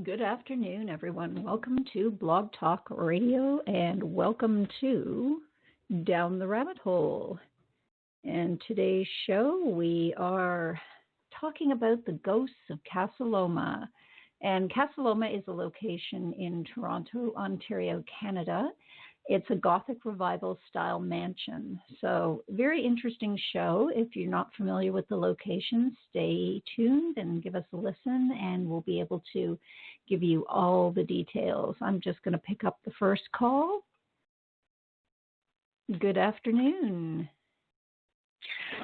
Good afternoon, everyone. Welcome to Blog Talk Radio and welcome to Down the Rabbit Hole. And today's show, we are talking about the ghosts of Casa Loma. And Casa Loma is a location in Toronto, Ontario, Canada. It's a Gothic Revival style mansion. So very interesting show. If you're not familiar with the location, stay tuned and give us a listen and we'll be able to give you all the details. I'm just going to pick up the first call. Good afternoon.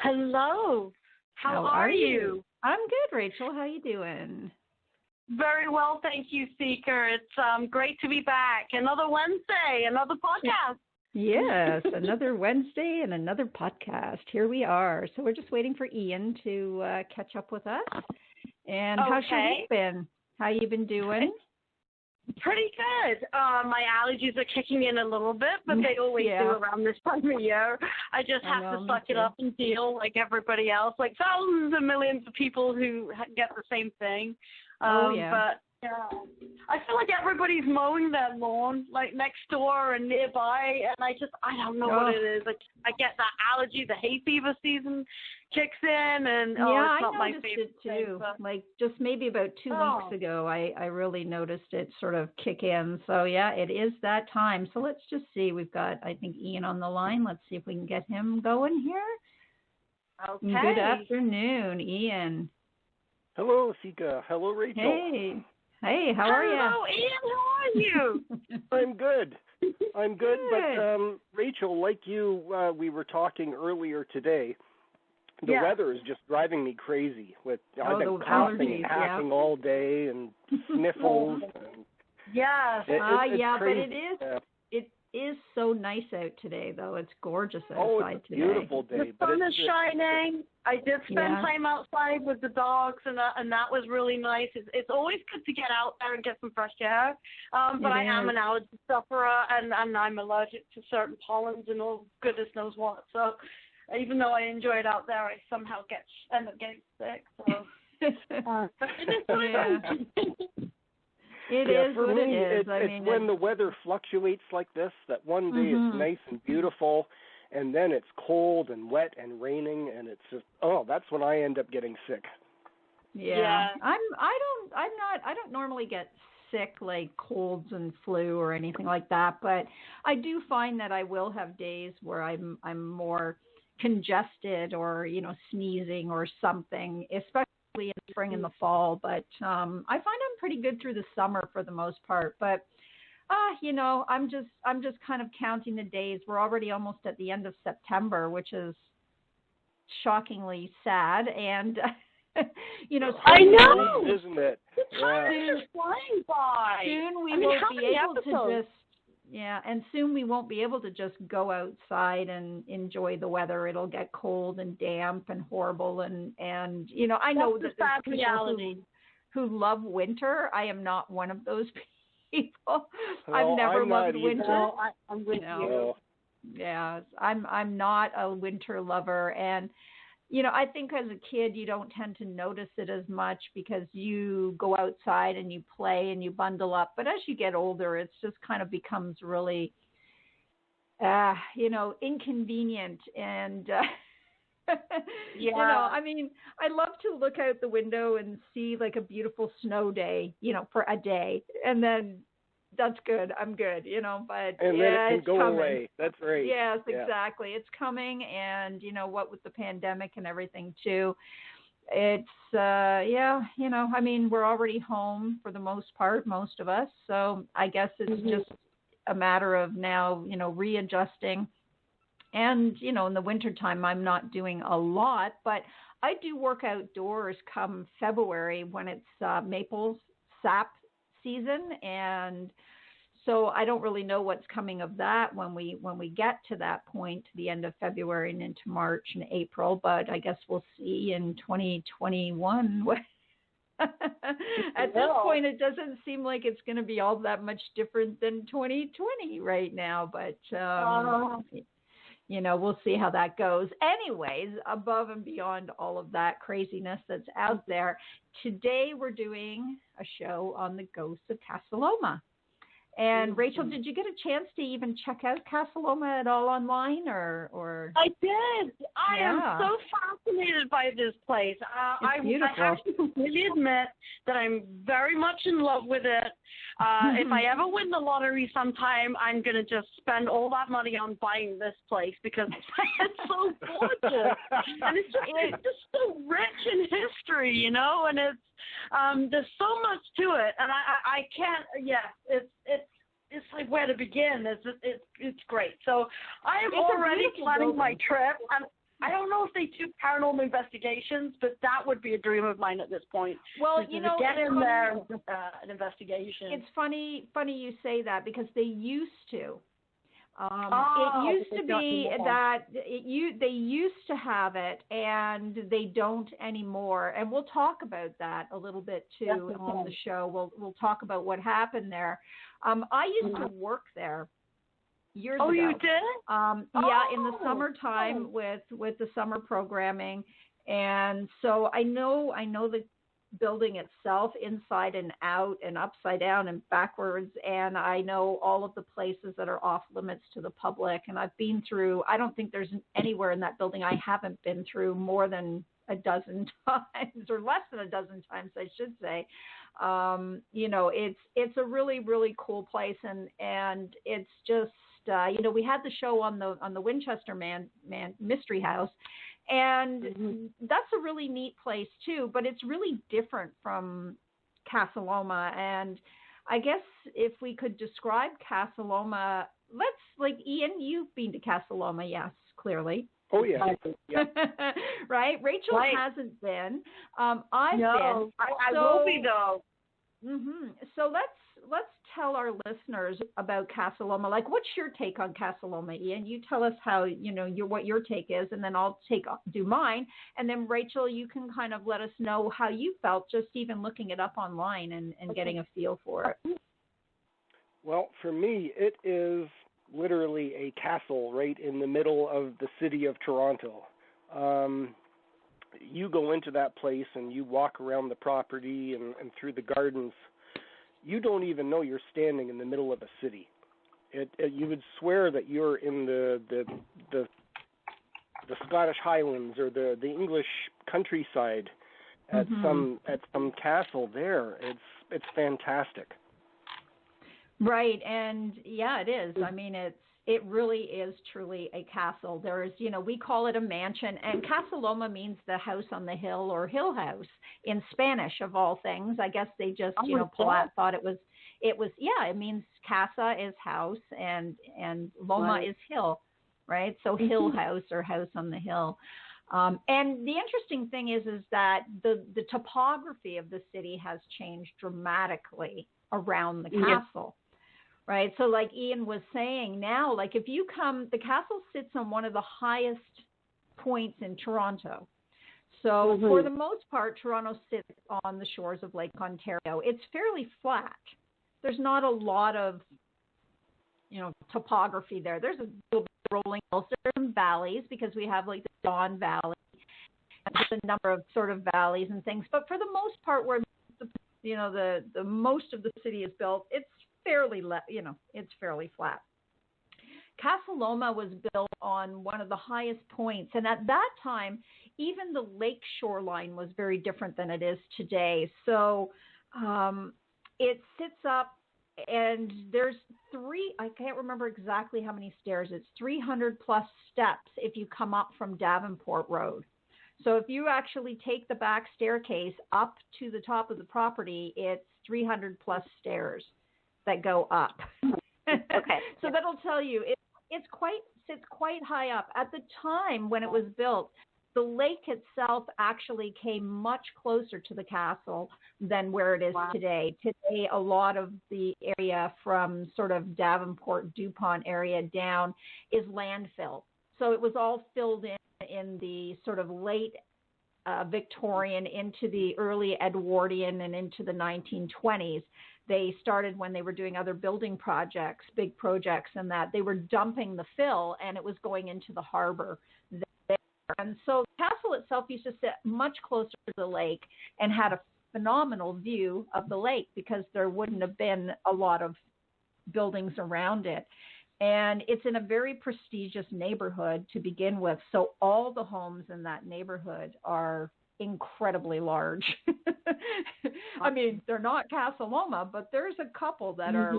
Hello. How are you? I'm good, Rachel. How you doing? Very well, thank you, Seeker. It's great to be back. Another Wednesday, another podcast. Yes, another Wednesday and another podcast. Here we are. So we're just waiting for Ian to catch up with us. And how's your week been? How you been doing? Pretty good. My allergies are kicking in a little bit, but they always do around this time of year. I just have to suck it up and deal like everybody else, like thousands and millions of people who get the same thing. But I feel like everybody's mowing their lawn, like next door and nearby, and I don't know what it is. Like I get that allergy, the hay fever season kicks in, and it's not my favorite it too. thing, like just maybe about 2 weeks ago, I really noticed it sort of kick in. So yeah, it is that time. So let's just see. We've got, I think, Ian on the line. Let's see if we can get him going here. Okay. Good afternoon, Ian. Hello, Sika. Hello, Rachel. Hey, how are you? Hello, Ian. How are you? I'm good. But Rachel, like you, we were talking earlier today. The weather is just driving me crazy. I've been coughing and hacking all day and sniffles. And yes. it's crazy. But it is so nice out today, though. It's gorgeous outside it's a today. Beautiful day. The sun is shining. I did spend time outside with the dogs, and that was really nice. It's always good to get out there and get some fresh air. But I am an allergy sufferer, and I'm allergic to certain pollens and all goodness knows what. So even though I enjoy it out there, I somehow end up getting sick. So but it is what it is. It is for what me, it is. It's when the weather fluctuates like this, that one day it's nice and beautiful, and then it's cold and wet and raining, and it's just, that's when I end up getting sick. Yeah. I don't normally get sick like colds and flu or anything like that, but I do find that I will have days where I'm more congested or, sneezing or something, especially in the spring and the fall, but I find I'm pretty good through the summer for the most part. But I'm just kind of counting the days. We're already almost at the end of September, which is shockingly sad. And I know, isn't it? The time is flying by. Soon we won't be able to just. Yeah, and soon we won't be able to just go outside and enjoy the weather. It'll get cold and damp and horrible, and I know that there's people who love winter. I am not one of those people. I've never loved winter. No, I'm with you. Yeah, I'm not a winter lover, and I think as a kid you don't tend to notice it as much because you go outside and you play and you bundle up. But as you get older, it's just kind of becomes really, inconvenient. And, I love to look out the window and see like a beautiful snow day, for a day. And then that's good. I'm good, but then it can go away. That's right. Yes, exactly. It's coming, and what with the pandemic and everything too, it's we're already home for the most part, most of us. So I guess it's just a matter of now, readjusting. And in the wintertime, I'm not doing a lot, but I do work outdoors come February when it's maple sap season, and so I don't really know what's coming of that when we get to that point, to the end of February and into March and April. But I guess we'll see in 2021. At this point, it doesn't seem like it's going to be all that much different than 2020 right now. But we'll see how that goes. Anyways, above and beyond all of that craziness that's out there, today we're doing a show on the ghosts of Casa Loma. And Rachel, did you get a chance to even check out Casa Loma at all online, or? I did. I am so fascinated by this place. I have to completely admit that I'm very much in love with it. If I ever win the lottery sometime, I'm going to just spend all that money on buying this place because it's so gorgeous. And it's just so rich in history, and it's there's so much to it. And I can't, it's like where to begin. It's great. So I am already planning my trip. I don't know if they do paranormal investigations, but that would be a dream of mine at this point. Well, to get in there and an investigation. It's funny you say that because they used to. It used to be that they used to have it, and they don't anymore. And we'll talk about that a little bit too on the show. We'll talk about what happened there. I used to work there years ago. Oh, you did? Yeah, in the summertime with the summer programming, and so I know the building itself inside and out and upside down and backwards, and I know all of the places that are off limits to the public, and I've been through, I don't think there's anywhere in that building I haven't been through more than a dozen times, or less than a dozen times, I should say. It's a really, really cool place, and it's just, we had the show on the Winchester Man Mystery House, and that's a really neat place too, but it's really different from Casa Loma. And I guess if we could describe Casa Loma, Ian, you've been to Casa Loma, yes, clearly. Oh, yeah. Right? Rachel hasn't been. I've been. I will be, though. So let's tell our listeners about Casa Loma. What's your take on Casa Loma, Ian? You tell us how, what your take is, and then I'll do mine. And then, Rachel, you can kind of let us know how you felt just even looking it up online and getting a feel for it. Well, for me, it is literally a castle right in the middle of the city of Toronto. You go into that place and you walk around the property and through the gardens. You don't even know you're standing in the middle of a city. You would swear that you're in the Scottish Highlands or the English countryside at some castle there. It's fantastic. Right, and yeah, it is. I mean, it really is truly a castle. There's, we call it a mansion, and Casa Loma means the house on the hill or hill house in Spanish, of all things. I guess they just, Palat thought it was, it means Casa is house and Loma is hill, right? So hill house or house on the hill. And the interesting thing is that the topography of the city has changed dramatically around the castle. Right. So like Ian was saying now, if you come, the castle sits on one of the highest points in Toronto. So for the most part, Toronto sits on the shores of Lake Ontario. It's fairly flat. There's not a lot of, topography there. There's a little bit of rolling hills. There's some valleys because we have the Don Valley. And there's a number of sort of valleys and things. But for the most part, where the most of the city is built, it's fairly flat. Casa Loma was built on one of the highest points, and at that time, even the lake shoreline was very different than it is today. So it sits up, and there's I can't remember exactly how many stairs. It's 300 plus steps if you come up from Davenport Road. So if you actually take the back staircase up to the top of the property, it's 300 plus stairs that go up. Okay. So that'll tell you it sits quite high up. At the time when it was built, the lake itself actually came much closer to the castle than where it is today. Today, a lot of the area from sort of Davenport, DuPont area down is landfill. So it was all filled in the sort of late Victorian into the early Edwardian and into the 1920s. They started when they were doing other building projects, big projects, and that they were dumping the fill, and it was going into the harbor there. And so the castle itself used to sit much closer to the lake and had a phenomenal view of the lake because there wouldn't have been a lot of buildings around it. And it's in a very prestigious neighborhood to begin with. So all the homes in that neighborhood are incredibly large. I mean, they're not Casa Loma, but there's a couple that are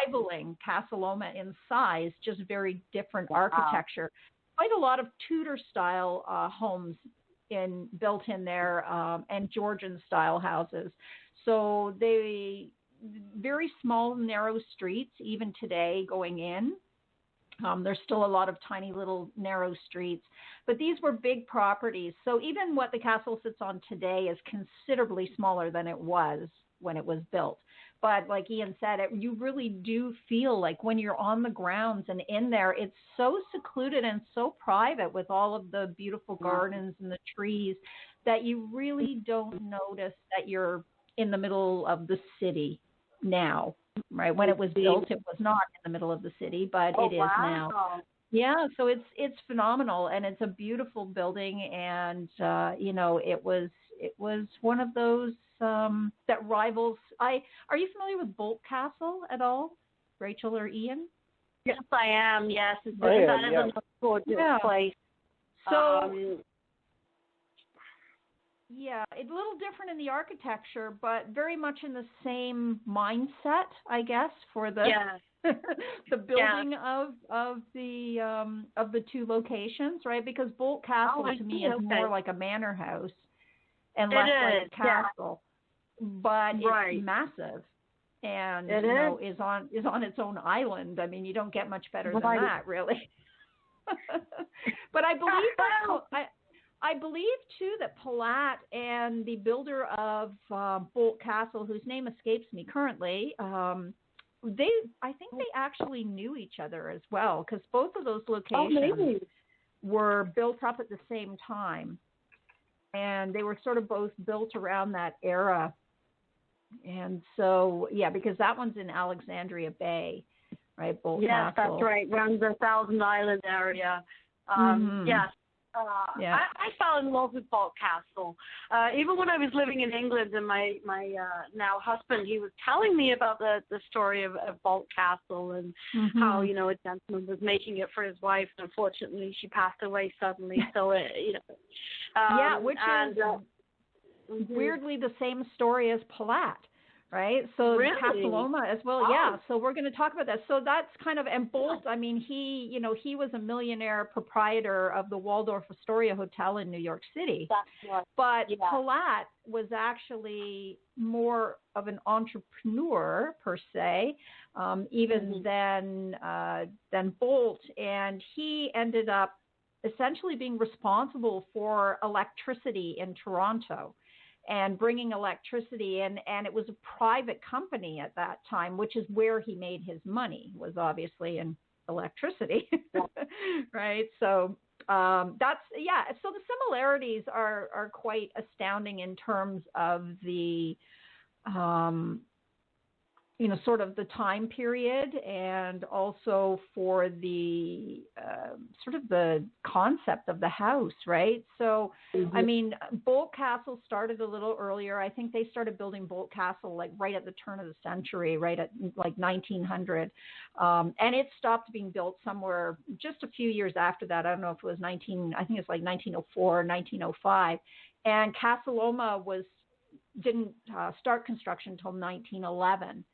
rivaling Casa Loma in size, just very different architecture. Quite a lot of Tudor style homes built in there, and Georgian style houses. So they very small, narrow streets, even today going in. There's still a lot of tiny little narrow streets, but these were big properties. So even what the castle sits on today is considerably smaller than it was when it was built. But like Ian said, you really do feel like when you're on the grounds and in there, it's so secluded and so private with all of the beautiful gardens and the trees that you really don't notice that you're in the middle of the city now, right? When it was built, it was not in the middle of the city, but it is now. Yeah, so it's phenomenal, and it's a beautiful building, and it was one of those that rivals. Are you familiar with Bolt Castle at all, Rachel or Ian? Yes, I am. Yes, it's a gorgeous place. So. Yeah, it's a little different in the architecture, but very much in the same mindset, I guess, for the the building of the two locations, right? Because Bolt Castle to me is more like a manor house and less like a castle, but it's massive and is on its own island. I mean, you don't get much better than that, really. But I believe I believe, too, that Palat and the builder of Bolt Castle, whose name escapes me currently, I think they actually knew each other as well, because both of those locations were built up at the same time. And they were sort of both built around that era. And so, because that one's in Alexandria Bay, right, Bolt Castle. Yes, that's right, around the Thousand Island area. Yes. I fell in love with Bolt Castle. Even when I was living in England, and my now husband, he was telling me about the story of Bolt Castle and how, a gentleman was making it for his wife, and unfortunately she passed away suddenly. So, which is weirdly the same story as Palat. Right. So Casa Loma as well. Yeah. So we're going to talk about that. So that's kind of, and Bolt, I mean, he was a millionaire proprietor of the Waldorf Astoria Hotel in New York City. But Palat was actually more of an entrepreneur per se, even than Bolt. And he ended up essentially being responsible for electricity in Toronto and bringing electricity in, and it was a private company at that time, which is where he made his money, was obviously in electricity, right? So so the similarities are quite astounding in terms of the, sort of the time period, and also for the sort of the concept of the house, right? So, I mean, Bolt Castle started a little earlier. I think they started building Bolt Castle like right at the turn of the century, right at like 1900. And it stopped being built somewhere just a few years after that. I don't know if it was I think it's like 1904 or 1905. And Casa Loma didn't start construction until 1911.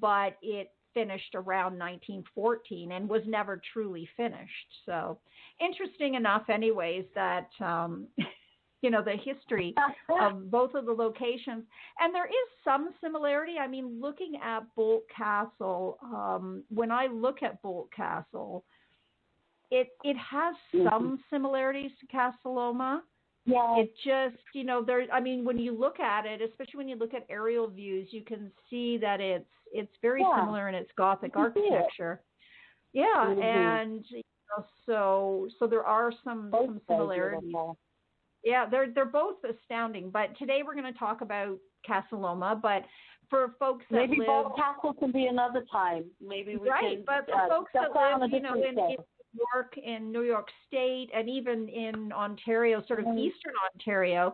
But it finished around 1914 and was never truly finished. So interesting enough anyways that, the history of both of the locations. And there is some similarity. I mean, looking at Bolt Castle, when I look at Bolt Castle, it has some similarities to Casa Loma. Yeah. It just, when you look at it, especially when you look at aerial views, you can see that it's very similar in its Gothic architecture. Yeah, and so there are some similarities. Yeah, they're both astounding. But today we're going to talk about Casa Loma. But for folks that maybe Bald Castle can be another time. Maybe we can. But for folks that live, in New York, in New York State, and even in Ontario, sort of eastern Ontario,